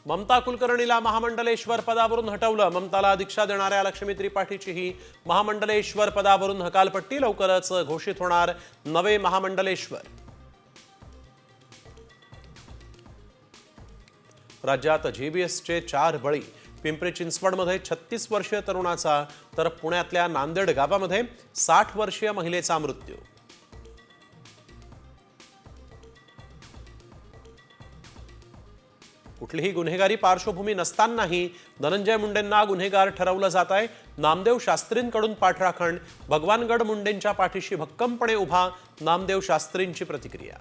ममता कुलकर्णीला महामंडलेश्वर पदावरून हटवलं। ममताला दीक्षा देणाऱ्या लक्ष्मी त्रिपाठीचीही महामंडलेश्वर पदावरून हकालपट्टी। लवकरच घोषित होणार नवे महामंडलेश्वर। राज्यात जीबीएसचे 4 बळी। पिंपरी चिंचवडमध्ये 36 वर्षीय तरुणाचा तर पुण्यातल्या नांदेड गावामध्ये 60 वर्षीय महिलेचा मृत्यू। कुठलीही गुन्हेगारी पार्श्वभूमी नसतानाही धनंजय मुंडेंना गुन्हेगार ठरवलं जात आहे। नामदेव शास्त्रींकडून पाठराखण। भगवानगड मुंडेंच्या पाठीशी भक्कमपणे उभा नामदेव शास्त्रींची प्रतिक्रिया।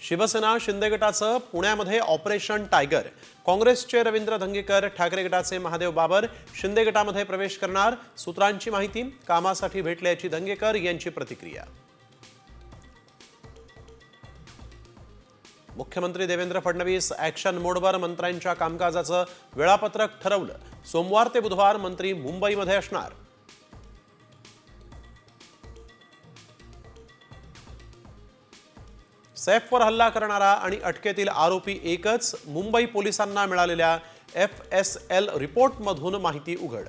शिवसेना शिंदे गटाचं पुण्यामध्ये ऑपरेशन टायगर। काँग्रेसचे रवींद्र धंगेकर, ठाकरे गटाचे महादेव बाबर शिंदे गटामध्ये प्रवेश करणार। सूत्रांची माहिती, कामासाठी भेटल्याची धंगेकर यांची प्रतिक्रिया। मुख्यमंत्री देवेंद्र फडणवीस ॲक्शन मोडवर। मंत्र्यांच्या कामकाजाचं वेळापत्रक ठरवलं। सोमवार ते बुधवार मंत्री मुंबईमध्ये असणार। सैफवर हल्ला करणारा आणि अटकेतील आरोपी एकच। मुंबई पोलिसांना मिळालेल्या FSL रिपोर्टमधून माहिती उघड।